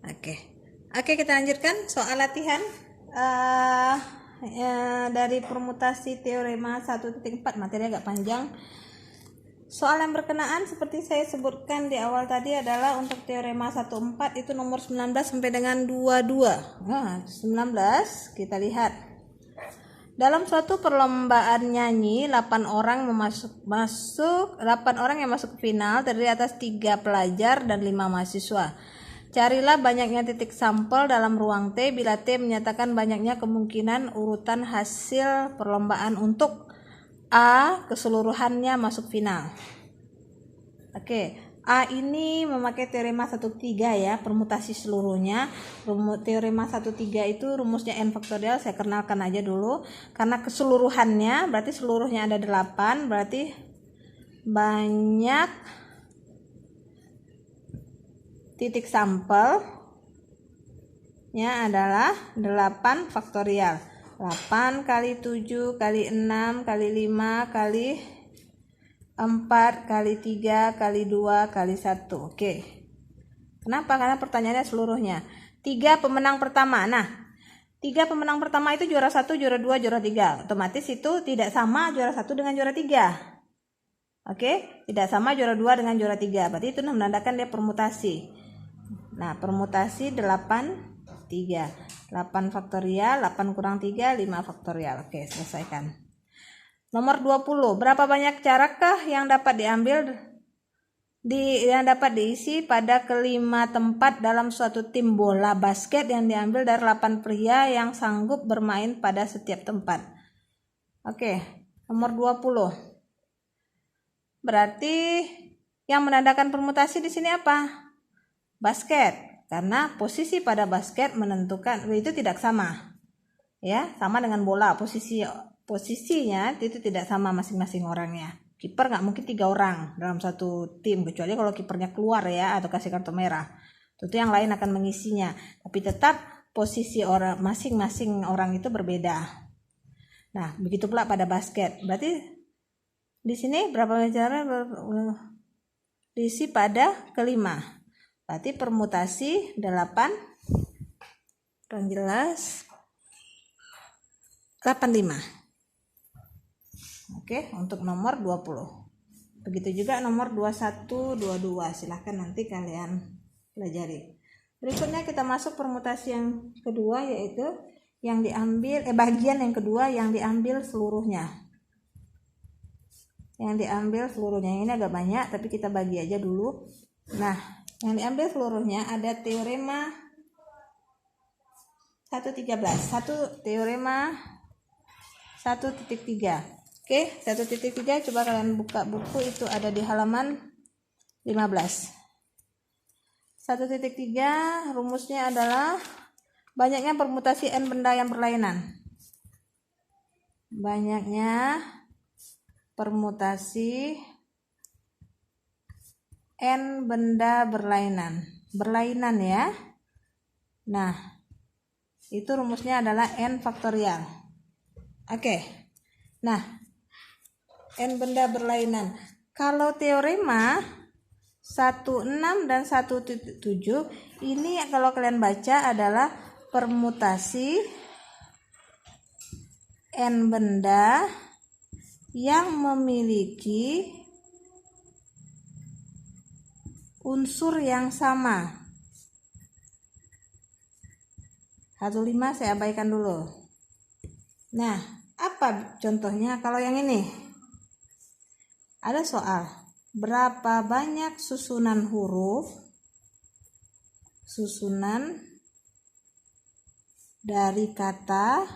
Oke. Oke, kita lanjutkan soal latihan dari permutasi teorema 1.4. Materi agak panjang. Soal yang berkenaan seperti saya sebutkan di awal tadi adalah untuk teorema 1.4 itu nomor 19 sampai dengan 22. Nah, 19 kita lihat. Dalam suatu perlombaan nyanyi, 8 orang yang masuk ke final terdiri atas 3 pelajar dan 5 mahasiswa. Carilah banyaknya titik sampel dalam ruang T bila T menyatakan banyaknya kemungkinan urutan hasil perlombaan untuk A keseluruhannya masuk final. Oke, A ini memakai teorema 1.3 ya, permutasi seluruhnya. Teorema 1.3 itu rumusnya n faktorial, saya kenalkan aja dulu. Karena keseluruhannya berarti seluruhnya ada 8, berarti banyak titik sampelnya adalah 8 faktorial. 8 kali 7 kali 6 kali 5 kali 4 kali 3 kali 2 kali 1. Oke. Kenapa? Karena pertanyaannya seluruhnya. 3 pemenang pertama. Nah, 3 pemenang pertama itu juara 1, juara 2, juara 3. Otomatis itu tidak sama juara 1 dengan juara 3. Oke, tidak sama juara 2 dengan juara 3. Berarti itu menandakan dia permutasi. Nah, permutasi 8 faktorial, 8 kurang 3, 5 faktorial. Oke, selesaikan. Nomor 20. Berapa banyak carakah yang dapat diisi pada kelima tempat dalam suatu tim bola basket yang diambil dari 8 pria yang sanggup bermain pada setiap tempat? Oke, nomor 20. Berarti yang menandakan permutasi di sini apa? Basket, karena posisi pada basket menentukan itu tidak sama. Ya, sama dengan bola, posisinya itu tidak sama masing-masing orangnya. Kiper nggak mungkin 3 orang dalam satu tim, kecuali kalau kipernya keluar ya atau kasih kartu merah. Tentu yang lain akan mengisinya, tapi tetap posisi orang masing-masing orang itu berbeda. Nah, begitu pula pada basket. Berarti di sini berapa cara diisi pada kelima? Berarti permutasi 8 kurang jelas 85. Oke, untuk nomor 20. Begitu juga nomor 21, 22. Silahkan nanti kalian pelajari. Berikutnya kita masuk permutasi yang kedua, yaitu yang diambil bagian yang kedua yang diambil seluruhnya. Yang diambil seluruhnya ini agak banyak, tapi kita bagi aja dulu. Nah, yang diambil seluruhnya ada teorema 1.13. Teorema 1.3. Oke, 1.3 coba kalian buka buku, itu ada di halaman 15. 1.3 rumusnya adalah banyaknya permutasi n benda yang berlainan. Banyaknya permutasi n benda berlainan ya. Nah, itu rumusnya adalah n faktorial. Oke. Nah, n benda berlainan. Kalau teorema 1.6 dan 1.7 ini kalau kalian baca adalah permutasi n benda yang memiliki unsur yang sama. 1.5 saya abaikan dulu. Nah, apa contohnya kalau yang ini? Ada soal, berapa banyak susunan huruf dari kata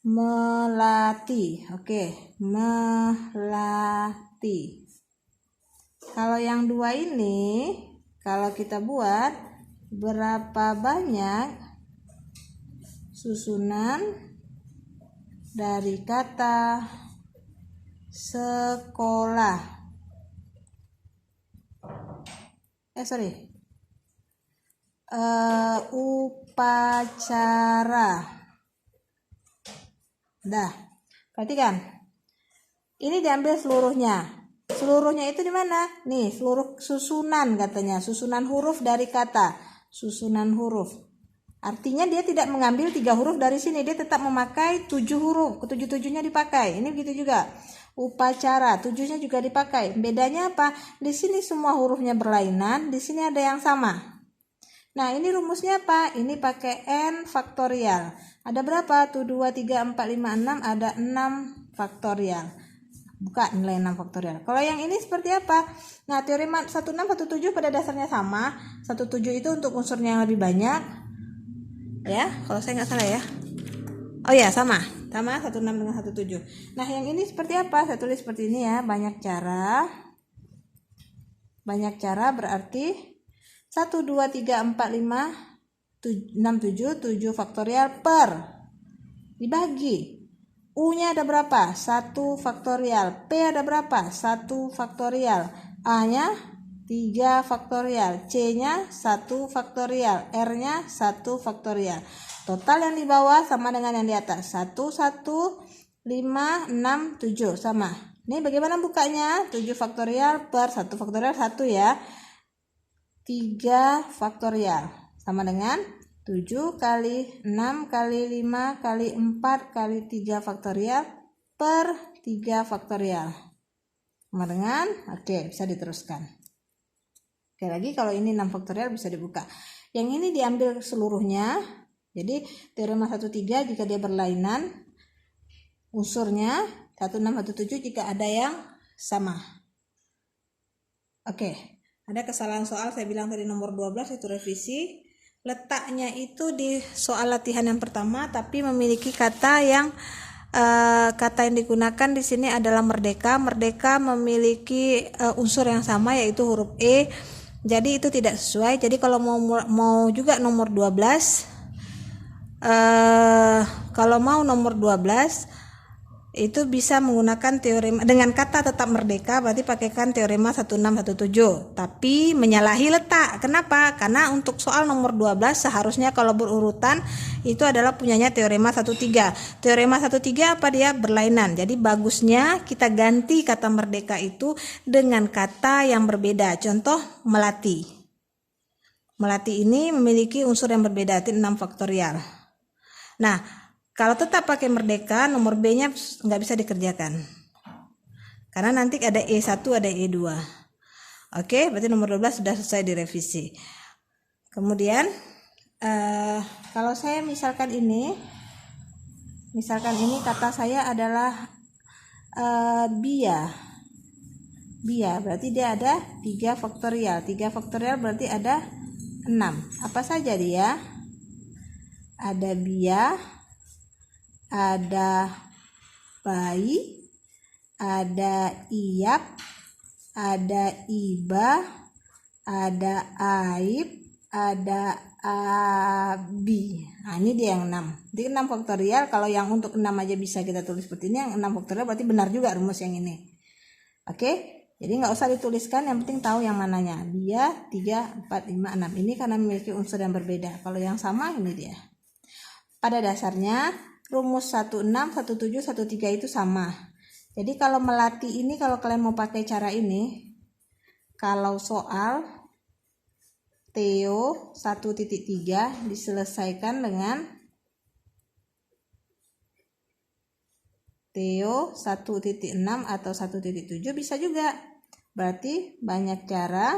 melati. Oke, melati. Kalau yang dua ini, kalau kita buat, berapa banyak susunan dari kata sekolah? Upacara. Dah, perhatikan. Ini diambil seluruhnya. seluruhnya itu di mana? Nih, seluruh susunan katanya, susunan huruf dari kata, susunan huruf. Artinya dia tidak mengambil 3 huruf dari sini, dia tetap memakai 7 huruf, ketujuh-tujuhnya dipakai. Ini begitu juga. Upacara, 7-nya juga dipakai. Bedanya apa? Di sini semua hurufnya berlainan, di sini ada yang sama. Nah, ini rumusnya apa? Ini pakai n faktorial. Ada berapa? Tuh 2, 3, 4, 5, 6, ada 6 faktorial. Buka nilai 6 faktorial. Kalau yang ini seperti apa? Nah, teorema 16, 17 pada dasarnya sama. 17 itu untuk unsurnya yang lebih banyak. Ya, kalau saya nggak salah ya. Oh ya, sama 16 dengan 17. Nah, yang ini seperti apa? Saya tulis seperti ini ya. Banyak cara berarti 1, 2, 3, 4, 5, 6, 7, 7 faktorial per dibagi. U-nya ada berapa? 1 faktorial. P ada berapa? 1 faktorial. A-nya 3 faktorial. C-nya 1 faktorial. R-nya 1 faktorial. Total yang di bawah sama dengan yang di atas. 1, 1, 5, 6, 7. Sama. Ini bagaimana bukanya? 7 faktorial per 1 faktorial 1 ya. 3 faktorial. Sama dengan 7 kali 6 kali 5 kali 4 kali 3 faktorial per 3 faktorial. Sama dengan, oke, bisa diteruskan. Oke, lagi kalau ini 6 faktorial bisa dibuka. Yang ini diambil seluruhnya. Jadi teorema 13 jika dia berlainan, unsurnya 16, 17 jika ada yang sama. Oke, ada kesalahan soal, saya bilang tadi nomor 12 itu revisi. Letaknya itu di soal latihan yang pertama, tapi memiliki kata yang digunakan di sini adalah merdeka. Merdeka memiliki unsur yang sama yaitu huruf E. Jadi itu tidak sesuai. Jadi kalau mau juga nomor 12, kalau mau nomor 12 itu bisa menggunakan teorema dengan kata tetap merdeka, berarti pakaikan teorema 16, 17, tapi menyalahi letak. Kenapa? Karena untuk soal nomor 12 seharusnya kalau berurutan itu adalah punyanya teorema 13. Teorema 13 apa dia? Berlainan. Jadi bagusnya kita ganti kata merdeka itu dengan kata yang berbeda. Contoh melati. Melati ini memiliki unsur yang berbeda, itu 6 faktorial. Nah, kalau tetap pakai merdeka, nomor B-nya nggak bisa dikerjakan. Karena nanti ada E1, ada E2. Oke, berarti nomor 12 sudah selesai direvisi. Kemudian, kalau saya misalkan ini kata saya adalah bia. Bia, berarti dia ada 3 faktorial. 3 faktorial berarti ada 6. Apa saja dia? Ada bia, ada bayi, ada iap, ada iba, ada aib, ada abi. Nah, ini dia yang 6. Jadi 6 faktorial. Kalau yang untuk 6 aja bisa kita tulis seperti ini, yang 6 faktorial berarti benar juga rumus yang ini. Oke, jadi nggak usah dituliskan, yang penting tahu yang mananya. Dia 3, 4, 5, 6. Ini karena memiliki unsur yang berbeda. Kalau yang sama ini dia. Pada dasarnya rumus 16, 17, 13 itu sama. Jadi kalau melati ini, kalau kalian mau pakai cara ini, kalau soal Theo 1.3 diselesaikan dengan Theo 1.6 atau 1.7 bisa juga. Berarti banyak cara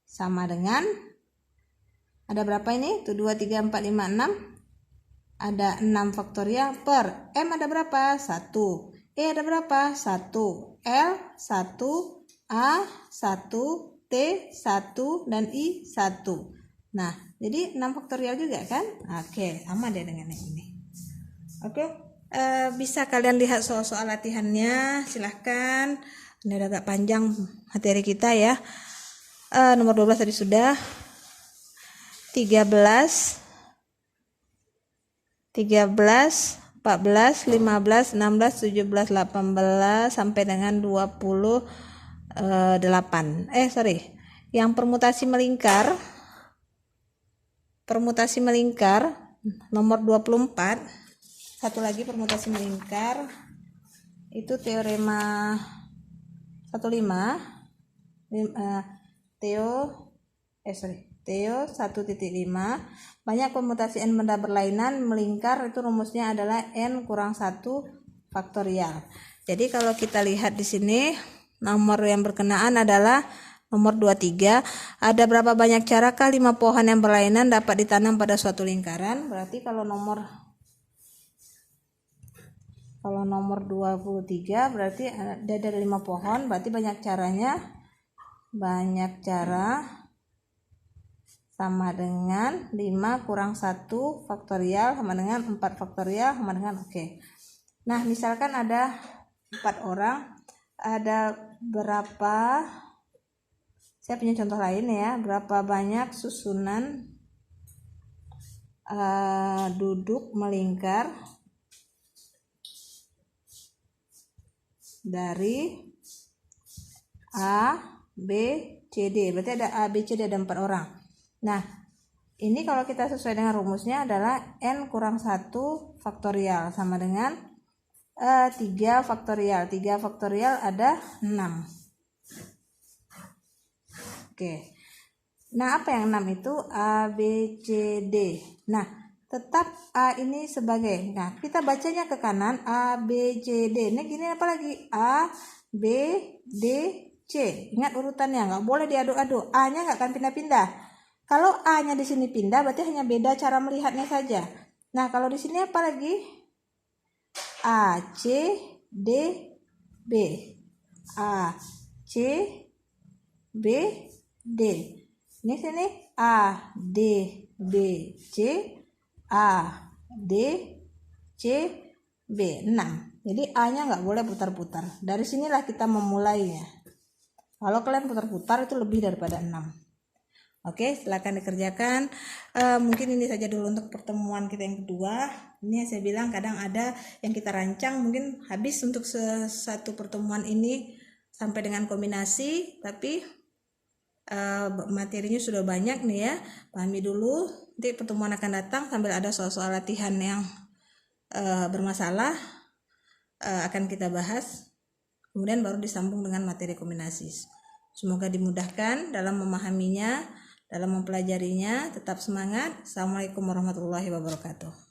sama dengan, ada berapa ini? Tuh 2, 3, 4, 5, 6. Ada 6 faktorial per M ada berapa? 1. E ada berapa? 1. L 1. A 1. T 1. Dan I 1. Nah, jadi 6 faktorial juga kan? Oke, sama deh dengan yang ini. Oke, bisa kalian lihat soal-soal latihannya. Silahkan. Ini udah agak panjang materi kita ya. Nomor 12 tadi sudah. 13, 14, 15, 16, 17, 18 sampai dengan 28. Yang permutasi melingkar nomor 24. Satu lagi permutasi melingkar itu teorema Theo 1.5 banyak permutasi n benda berlainan melingkar, itu rumusnya adalah n kurang 1 faktorial. Jadi kalau kita lihat di sini nomor yang berkenaan adalah nomor 23. Ada berapa banyak carakah 5 pohon yang berlainan dapat ditanam pada suatu lingkaran? Berarti kalau nomor 23 berarti ada 5 pohon, berarti banyak caranya. Banyak cara sama dengan 5 kurang 1 faktorial sama dengan 4 faktorial sama dengan oke. Nah, misalkan ada 4 orang, ada berapa, saya punya contoh lain ya, berapa banyak susunan duduk melingkar dari A, B, C, D. Berarti ada A, B, C, D, ada 4 orang. Nah, ini kalau kita sesuai dengan rumusnya adalah n kurang 1 faktorial sama dengan 3 faktorial. 3 faktorial ada 6. Oke. Nah, apa yang 6 itu? A, B, C, D. Nah, tetap A ini sebagai. Nah, kita bacanya ke kanan A, B, C, D. Ini gini apa lagi? A, B, D, C. Ingat urutannya, nggak boleh diaduk-aduk. A-nya nggak akan pindah-pindah. Kalau A-nya di sini pindah, berarti hanya beda cara melihatnya saja. Nah, kalau di sini apa lagi? A, C, D, B. A, C, B, D. Ini sini A, D, B, C, A, D, C, B. 6. Jadi A-nya nggak boleh putar-putar. Dari sinilah kita memulainya. Kalau kalian putar-putar itu lebih daripada 6. Oke, silakan dikerjakan. Mungkin ini saja dulu untuk pertemuan kita yang kedua. Ini saya bilang kadang ada yang kita rancang mungkin habis untuk satu pertemuan ini sampai dengan kombinasi, tapi materinya sudah banyak nih ya. Pahami dulu. Nanti pertemuan akan datang sambil ada soal-soal latihan yang bermasalah akan kita bahas. Kemudian baru disambung dengan materi kombinasi. Semoga dimudahkan dalam memahaminya, dalam mempelajarinya. Tetap semangat. Assalamualaikum warahmatullahi wabarakatuh.